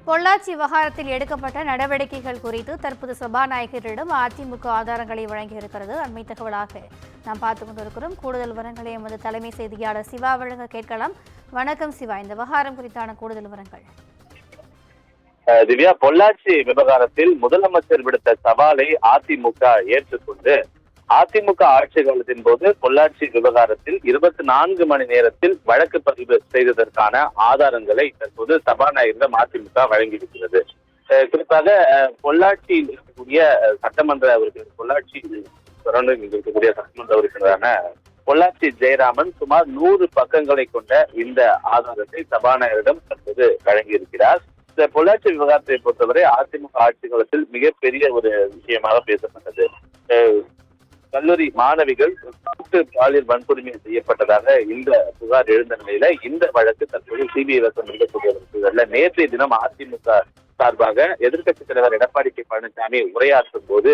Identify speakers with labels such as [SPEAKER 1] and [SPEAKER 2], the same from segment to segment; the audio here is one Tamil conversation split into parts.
[SPEAKER 1] பொள்ளாச்சி விவகாரத்தில் எடுக்கப்பட்ட நடவடிக்கைகள் குறித்து தற்போது சபாநாயகரிடம் அதிமுக ஆதாரங்களை வழங்கியிருக்கிறது. அண்மை தகவலாக நாம் பார்த்துக் கொண்டிருக்கிறோம். கூடுதல் விவரங்களை எமது தலைமை செய்தியாளர் சிவா வழங்க கேட்கலாம். வணக்கம் சிவா, இந்த விவகாரம் குறித்தான கூடுதல் விவரங்கள்.
[SPEAKER 2] திவ்யா, பொள்ளாச்சி விவகாரத்தில் முதலமைச்சர் விடுத்த சவாலை அதிமுக ஏற்றுக்கொண்டு அதிமுக ஆட்சி காலத்தின் போது பொள்ளாச்சி விவகாரத்தில் 24 மணி நேரத்தில் வழக்கு பதிவு செய்ததற்கான ஆதாரங்களை தற்போது சபாநாயகரிடம் அதிமுக வழங்கியிருக்கிறது. குறிப்பாக பொள்ளாச்சியில் இருக்கக்கூடிய சட்டமன்ற உறுப்பினர் இருக்கக்கூடிய சட்டமன்ற உறுப்பினரான பொள்ளாச்சி ஜெயராமன் சுமார் 100 பக்கங்களை கொண்ட இந்த ஆதாரத்தை சபாநாயகரிடம் தற்போது வழங்கியிருக்கிறார். இந்த பொள்ளாச்சி விவகாரத்தை பொறுத்தவரை அதிமுக ஆட்சி காலத்தில் மிகப்பெரிய ஒரு விஷயமாக பேசப்பட்டது. கல்லூரி மாணவிகள் கூட்டு பாலியல் வன்கொடுமை செய்யப்பட்டதாக இந்த புகார் எழுந்த நிலையில இந்த வழக்கு தற்போது சிபிஐ வசம் இருக்கக்கூடிய நேற்றைய தினம் அதிமுக சார்பாக எதிர்க்கட்சித் தலைவர் எடப்பாடி கே பழனிசாமி உரையாற்றும் போது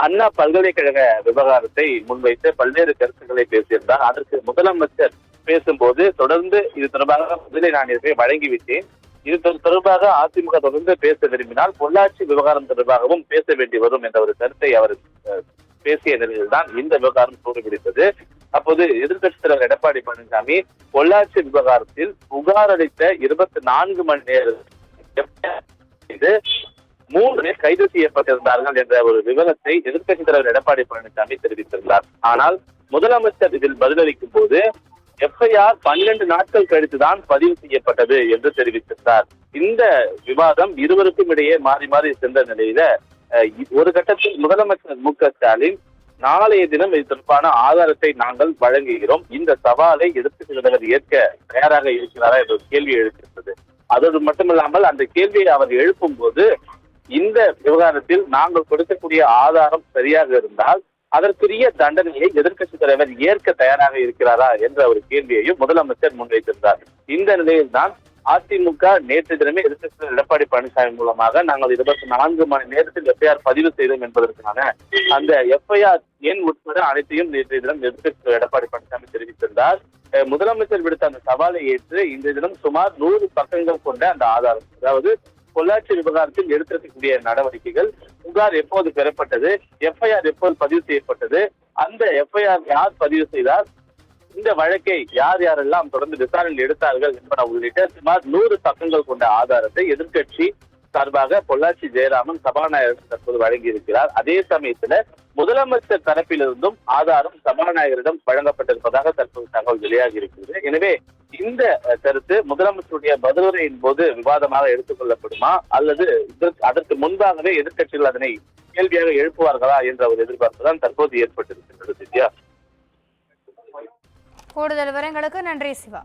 [SPEAKER 2] அண்ணா பல்கலைக்கழக விவகாரத்தை முன்வைத்து பல்வேறு கருத்துக்களை பேசியிருந்தார். அதற்கு முதலமைச்சர் பேசும்போது தொடர்ந்து இது தொடர்பாக முதலில் நான் இதை வழங்கிவிட்டேன், இது தொடர்பாக அதிமுக தொடர்ந்து பேச விரும்பினால் பொள்ளாச்சி விவகாரம் தொடர்பாகவும் பேச வேண்டி வரும் என்ற ஒரு கருத்தை அவர் பேசிய நிலையில்தான் இந்த விவகாரம் சூடுபிடித்தது. அப்போது எதிர்க்கட்சித் தலைவர் எடப்பாடி பழனிசாமி பொள்ளாச்சி விவகாரத்தில் புகார் அளித்த 24 மணி நேரத்தில் 3 பேர் கைது செய்யப்பட்டிருந்தார்கள் என்ற ஒரு விவரத்தை எதிர்க்கட்சித் தலைவர் எடப்பாடி பழனிசாமி தெரிவித்திருந்தார். ஆனால் முதலமைச்சர் இதில் பதிலளிக்கும் போது எஃப்ஐஆர் 12 நாட்கள் கழித்துதான் பதிவு செய்யப்பட்டது என்று தெரிவித்திருந்தார். இந்த விவாதம் இருவருக்கும் இடையே மாறி மாறி சென்ற நிலையில ஒரு கட்டத்தில் முதலமைச்சர் மு.க.ஸ்டாலின் நாளைய தினம் இது தொடர்பான ஆதாரத்தை நாங்கள் வழங்குகிறோம், இந்த சவாலை எதிர்க்கட்சித் தலைவர் ஏற்க தயாராக இருக்கிறாரா என்ற கேள்வி எழுப்பியிருந்தது. அதோடு மட்டுமில்லாமல் அந்த கேள்வியை அவர் எழுப்பும் போது இந்த விவகாரத்தில் நாங்கள் கொடுக்கக்கூடிய ஆதாரம் சரியாக இருந்தால் அதற்குரிய தண்டனையை எதிர்க்கட்சித் தலைவர் ஏற்க தயாராக இருக்கிறாரா என்ற ஒரு கேள்வியையும் முதலமைச்சர் முன்வைத்திருந்தார். இந்த நிலையில்தான் அதிமுக நேற்று தினமே எதிர்க்கட்சி எடப்பாடி பழனிசாமி மூலமாக நாங்கள் 24 மணி நேரத்தில் எஃப்ஐஆர் பதிவு செய்தோம் என்பதற்கான அந்த எஃப்ஐஆர் எண் உட்பட அனைத்தையும் நேற்றைய தினம் எதிர்க்கட்சி எடப்பாடி பழனிசாமி தெரிவித்திருந்தார். முதலமைச்சர் விடுத்த அந்த சவாலை ஏற்று இந்த தினம் சுமார் 100 பக்கங்கள் கொண்ட அந்த ஆதாரம், அதாவது பொள்ளாச்சி விவகாரத்தில் எடுத்திருக்கக்கூடிய நடவடிக்கைகள், புகார் எப்போது பெறப்பட்டது, எஃப்ஐஆர் எப்போது பதிவு செய்யப்பட்டது, அந்த எஃப்ஐஆர் யார் பதிவு செய்தார், இந்த வழக்கை யார் யாரெல்லாம் தொடர்ந்து விசாரணையில் எடுத்தார்கள் என்பன உள்ளிட்ட சுமார் 100 பக்கங்கள் கொண்ட ஆதாரத்தை எதிர்க்கட்சி சார்பாக பொள்ளாச்சி ஜெயராமன் சபாநாயகர் தற்போது வழங்கியிருக்கிறார். அதே சமயத்துல முதலமைச்சர் தரப்பிலிருந்தும் ஆதாரம் சபாநாயகரிடம் வழங்கப்பட்டிருப்பதாக தற்போது தகவல் வெளியாகி இருக்கிறது. எனவே இந்த கருத்து முதலமைச்சருடைய பதிலுரையின் போது விவாதமாக எடுத்துக் கொள்ளப்படுமா அல்லது அதற்கு முன்பாகவே எதிர்க்கட்சிகள் அதனை கேள்வியாக எழுப்புவார்களா என்ற ஒரு எதிர்பார்ப்பு தான் தற்போது ஏற்பட்டிருக்கின்றது.
[SPEAKER 1] கூடுதல் விவரங்களுக்கு நன்றி சிவா.